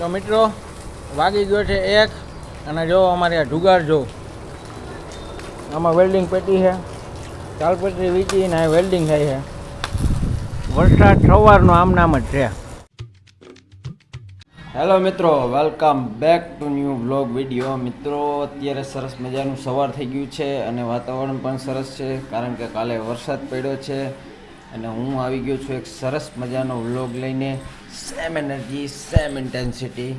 તો મિત્રો વાગી ગયો છે 1 અને જો અમારે આ જુગાર જો આમાં વેલ્ડિંગ પેટી છે, ચાલપત્રી વીચી ને વેલ્ડિંગ થાય છે. વરસાદ સવારનો આમ નામ જ છે. હેલો મિત્રો, welcome back to new vlog video. મિત્રો અત્યારે સરસ મજાનું સવાર થઈ ગયું છે અને વાતાવરણ પણ સરસ છે કારણ કે કાલે વરસાદ પડ્યો છે અને હું આવી ગયો છું એક સરસ મજાનો વ્લોગ લઈને. Same energy same intensity.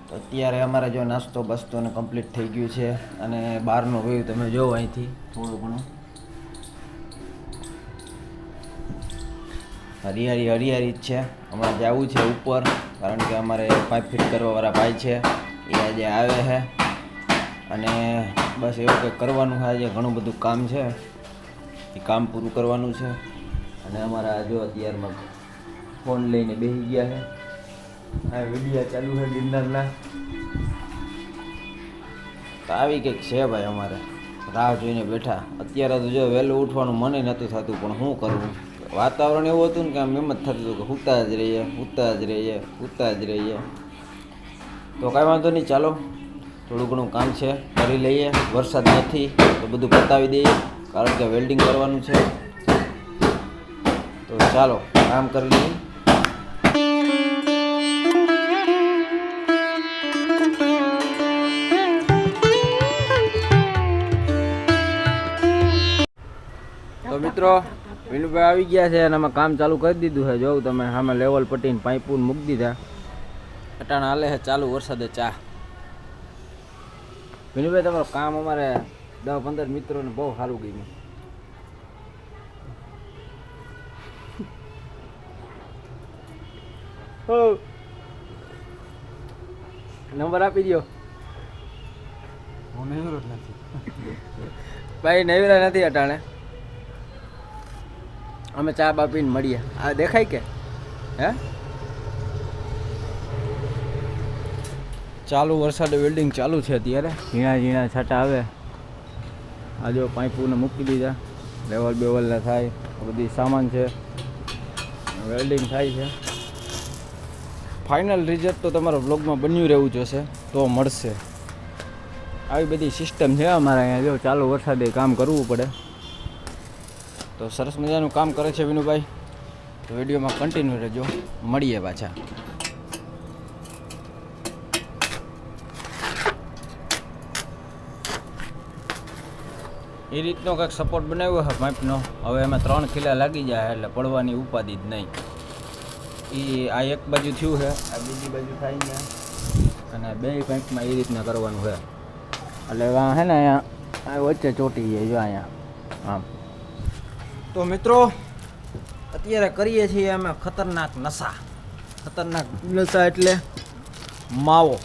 તો અત્યારે અમારે જો નાસ્તો બસ્તો ને કમ્પ્લીટ થઈ ગયું છે અને બહારનો વ્યૂ તમે જોવો અહીંથી થોડું ઘણું હરિયાળી જ છે. અમારે જવું છે ઉપર કારણ કે અમારે પાઇપ ફિટ કરવાવાળા ભાઈ છે એ આજે આવે છે અને બસ એવું કંઈક કરવાનું છે. આજે ઘણું બધું કામ છે, એ કામ પૂરું કરવાનું છે. અને અમારા જો અત્યારમાં ફોન લઈને બેસી ગયા છે, આ વિડીયો ચાલુ છે ડિનરના. તો આવી કંઈક છે ભાઈ, અમારે રાહ જોઈને બેઠા. અત્યારે તો જો વહેલું ઉઠવાનું મને નહોતું થતું, પણ શું કરવું, વાતાવરણ એવું હતું ને કે આમ એમ જ થતું હતું કે સૂતા જ રહીએ. તો કાંઈ વાંધો નહીં, ચાલો થોડું ઘણું કામ છે કરી લઈએ. વરસાદ નથી તો બધું પતાવી દઈએ કારણ કે વેલ્ડિંગ કરવાનું છે. તો ચાલો કામ કરી લઈએ. તો મિત્રો વિનુભાઈ આવી ગયા છે અને અમે કામ ચાલુ કરી દીધું છે. જોઉં તમે સામે લેવલ પટ્ટીને પાઇપુન મૂકી દીધા. અટાણા હાલે છે ચાલુ વરસાદે ચા. વિનુભાઈ તમારું કામ અમારે 10-15 મિત્રોને બહુ સારું ગયું. નંબર આપી દો. હું નવરો નથી ભાઈ, નવરા નથી અટાણે. અમે ચા બા પીને મળીએ. આ દેખાય કે હે ચાલુ વરસાદે વેલ્ડિંગ ચાલુ છે અત્યારે. ઝીણા છાંટા આવે. આ જો પાઇપોને મૂકી દીધા, લેવલ બેવલના થાય, બધી સામાન છે, વેલ્ડિંગ થાય છે. ફાઇનલ રિઝલ્ટ તો તમારા બ્લોગમાં બન્યું રહેવું જોશે તો મળશે. આવી બધી સિસ્ટમ છે અમારે અહીંયા. જો ચાલુ વરસાદે કામ કરવું પડે. તો સરસ મજાનું કામ કરે છે વિનુભાઈ. તો વિડીયોમાં કન્ટિન્યુ રહેજો, મળીએ પાછા. એ રીતનો કંઈક સપોર્ટ બનાવ્યો છે પાઇપનો. હવે એમાં 3 ખીલા લાગી જાય એટલે પડવાની ઉપાધિ જ નહીં. એ આ એક બાજુ થયું છે, આ બીજી બાજુ થાય ને, અને 2 પાઇપમાં એ રીતના કરવાનું છે. એટલે આ છે ને અહીંયા વચ્ચે ચોટી જાય જો અહીંયા આમ. તો મિત્રો અત્યારે કરીએ છીએ અમે ખતરનાક નશા એટલે માવો.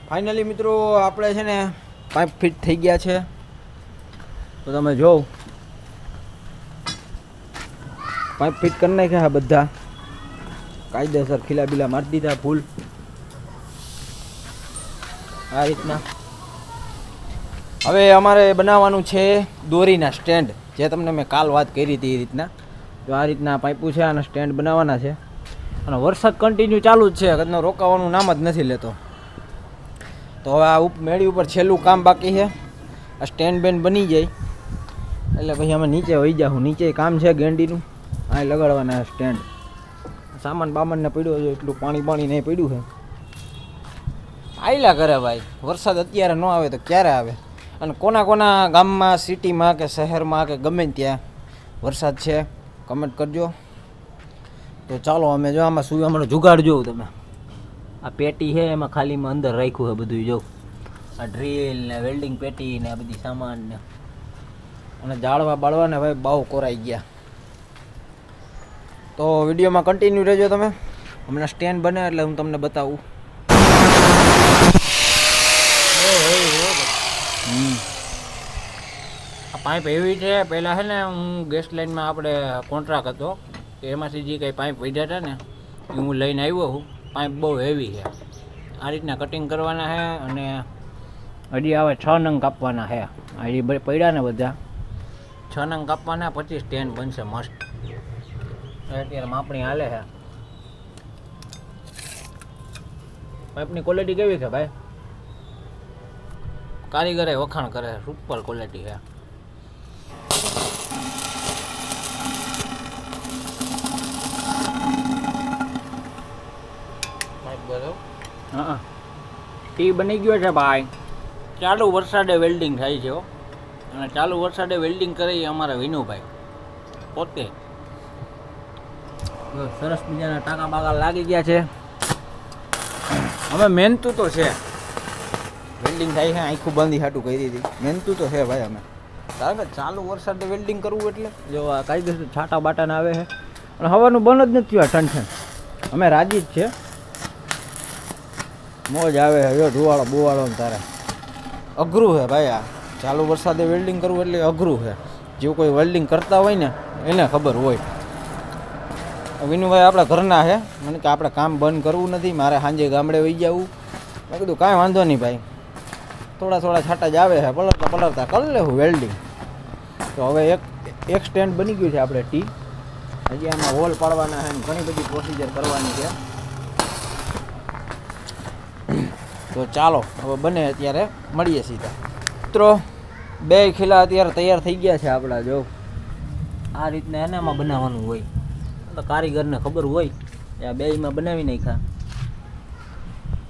ફાઇનલી મિત્રો આપણે છે ને પાઇપ ફિટ થઈ ગયા છે. તો તમે જોવો પાઇપ ફિટ કરી નાખ્યા બધા કાયદેસર. ખીલા બીલા મારી દીધા ફૂલ આ રીતના. હવે અમારે બનાવવાનું છે દોરીના સ્ટેન્ડ, જે તમને મેં કાલ વાત કરી હતી એ રીતના. તો આ રીતના પાઇપો છે, આના સ્ટેન્ડ બનાવવાના છે. અને વરસાદ કન્ટિન્યુ ચાલુ જ છે, કદનો રોકાવાનું નામ જ નથી લેતો. તો હવે આ મેળી ઉપર છેલ્લું કામ બાકી છે. આ સ્ટેન્ડ બેન્ડ બની જાય એટલે પછી અમે નીચે વહી જાઉં. નીચે કામ છે ગેંડીનું, આ લગાડવાના સ્ટેન્ડ. સામાન બામાનને પડ્યો છે, એટલું પાણી નહીં પડ્યું છે. આયલા કરે ભાઈ, વરસાદ અત્યારે ન આવે તો ક્યારે આવે? અને કોના ગામમાં, સિટીમાં કે શહેરમાં કે ગમે ત્યાં વરસાદ છે કમેન્ટ કરજો. તો ચાલો અમે જો આમાં શું અમારો જુગાડ જોઉં તમે. આ પેટી છે એમાં ખાલીમાં અંદર રાખ્યું છે બધું. જો આ ડ્રીલ ને વેલ્ડિંગ પેટી ને આ બધી સામાન ને, અને જાળવા બાળવાને ભાઈ બહુ કોરાઈ ગયા. તો વિડીયોમાં કન્ટિન્યુ રહેજો તમે. હમણાં સ્ટેન્ડ બને એટલે હું તમને બતાવું. આ પાઇપ એવી છે, પહેલાં છે ને હું ગેસ લાઇનમાં આપણે કોન્ટ્રાક્ટ હતો તો એમાંથી જે કંઈ પાઇપ વધ્યા હતા ને એ હું લઈને આવ્યો છું. પાઇપ બહુ હેવી છે. આ રીતના કટિંગ કરવાના છે અને હજી આવે 6 નંગ કાપવાના છે. હજી પડ્યા ને બધા 6 નંગ કાપવાના, પછી સ્ટેન્ડ બનશે મસ્ત. અત્યારે માપણી હાલે છે. પાઇપની ક્વોલિટી કેવી છે ભાઈ? કારીગરે વખાણ કરે, સુપર ક્વોલિટી છે. હા, ટી બની ગયો છે ભાઈ. ચાલુ વરસાદે વેલ્ડિંગ થાય છે અને ચાલુ વરસાદે વેલ્ડિંગ કરે એ અમારા વિનુભાઈ પોતે. સરસ બીજાના ટાંકા બાકા લાગી ગયા છે. અમે મહેનતું તો છે, વેલ્ડિંગ થાય છે આખું બંધી હાટું કરી દીધી. મહેનતું તો છે ભાઈ અમે, કારણ કે ચાલુ વરસાદે વેલ્ડિંગ કરવું એટલે જો આ કાયદેસર છાંટા બાટાને આવે છે અને હવાનું બંધ જ નથી આ ઠંડ. અમે રાજી જ છે, મોજ આવે છે. જો ધુવાળો બુવાળો ને તારે અઘરું છે ભાઈ. આ ચાલુ વરસાદે વેલ્ડિંગ કરવું એટલે અઘરું છે. જેવું કોઈ વેલ્ડિંગ કરતા હોય ને એને ખબર હોય. વિનુભાઈ આપણા ઘરના છે, મને કે આપણે કામ બંધ કરવું નથી, મારે સાંજે ગામડે વહી જવું. મેં કીધું કાંઈ વાંધો નહીં ભાઈ, થોડા છાંટા જ આવે છે, પલળતા કરી લેવું વેલ્ડિંગ. તો હવે એક સ્ટેન્ડ બની ગયું છે આપણે ટી. હજી આમાં હોલ પાડવાના છે, ઘણી બધી પ્રોસિજર કરવાની છે. તો ચાલો હવે બને અત્યારે મળીએ સીધા. મિત્રો 2 ખીલા અત્યારે તૈયાર થઈ ગયા છે આપણા. જો આ રીતના એને એમાં બનાવવાનું હોય તો કારીગરને ખબર હોય કે આ 2માં બનાવી નાખ્યા.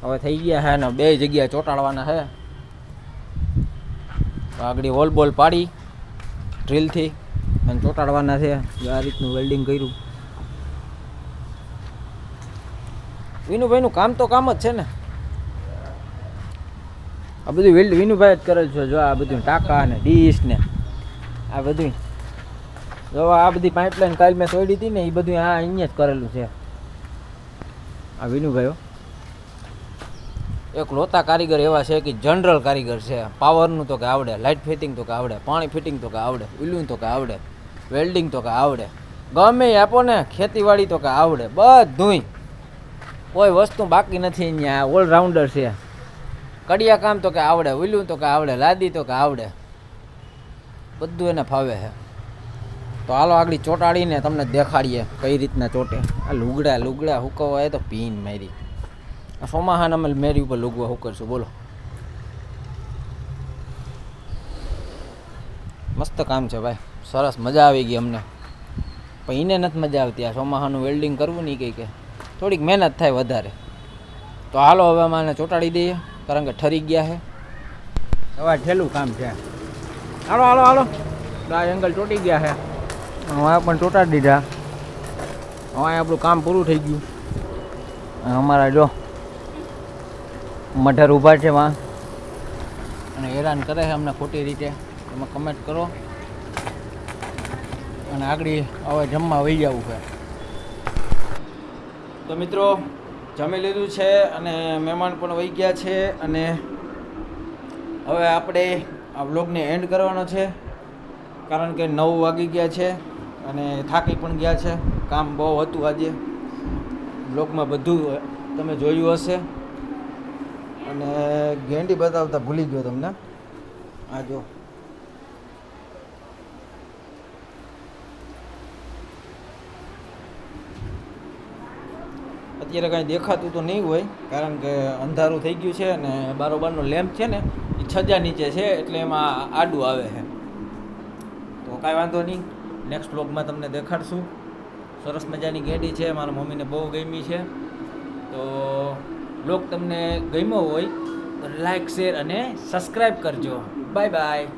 હવે થઈ ગયા છે ને 2 જગ્યાએ ચોંટાડવાના છે. આગળ હોલ બોલ પાડી ડ્રીલથી અને ચોંટાડવાના છે. આ રીતનું વેલ્ડિંગ કર્યું. વિનુભાઈનું કામ તો કામ જ છે ને. આ બધું વિનુભાઈ જ કરેલ છે. જો આ બધું ટાંકા ને ડીશ ને આ બધું, જો આ બધી પાઇપલાઇન કાલ મેં છોડી હતી ને એ બધું આ અહીંયા જ કરેલું છે આ વિનુભાઈઓ. એક લોતા કારીગર એવા છે કે જનરલ કારીગર છે. પાવરનું તો કે આવડે, લાઇટ ફિટિંગ તો કે આવડે, પાણી ફિટિંગ તો કે આવડે, ઉલું તો કે આવડે, વેલ્ડિંગ તો કે આવડે, ગમે આપો ને ખેતીવાડી તો કે આવડે. બધુંય કોઈ વસ્તુ બાકી નથી અહીંયા. ઓલરાઉન્ડર છે. કડિયા કામ તો કે આવડે, ઉલું તો કે આવડે, લાદી તો કે આવડે, બધું એને ફાવે છે. તો હાલો આગળ ચોંટાડીને તમને દેખાડીએ કઈ રીતના ચોટે. આ લુગડા હુકવવા એ તો પીન મારી. આ સોમાહાન અમે મેરી ઉપર લુગવા હુકરશું. બોલો, મસ્ત કામ છે ભાઈ, સરસ મજા આવી ગઈ અમને. પણ એને નથી મજા આવતી આ સોમાહાનું વેલ્ડિંગ કરવું નહીં કંઈ, કે થોડીક મહેનત થાય વધારે. તો હાલો હવે અમે ચોંટાડી દઈએ, કારણ કે ઠરી ગયા છે. હવે ઠેલું કામ છે. હાલો હાલો હાલો, આ એંગલ ચોંટી ગયા છે, હવે પણ ચોંટાડી દીધા. હવે આપણું કામ પૂરું થઈ ગયું. અમારા જો મઢર ઊભા છે વાં અને હેરાન કરે છે અમને ખોટી રીતે. તમે કમેન્ટ કરો અને આગળ હવે જમવા વહી જવું છે. તો મિત્રો જમી લીધું છે અને મહેમાન પણ વહી ગયા છે અને હવે આપણે આ વ્લોગને એન્ડ કરવાનો છે, કારણ કે 9 વાગી ગયા છે અને થાકી પણ ગયા છે. કામ બહુ હતું આજે. વ્લોગમાં બધું તમે જોયું હશે અને ગેંડી બતાવતા ભૂલી ગયો તમને. આ જો અત્યારે કાંઈ દેખાતું તો નહીં હોય, કારણ કે અંધારું થઈ ગયું છે અને બારોબારનો લેમ્પ છે ને એ છજા નીચે છે, એટલે એમાં આડું આવે છે. તો કાંઈ વાંધો નહીં, નેક્સ્ટ વ્લોગમાં તમને દેખાડશું. સરસ મજાની ગેડી છે, મારા મમ્મીને બહુ ગમી છે. તો વ્લોગ તમને ગમ્યો હોય તો લાઈક, શેર અને સબસ્ક્રાઈબ કરજો. Bye bye.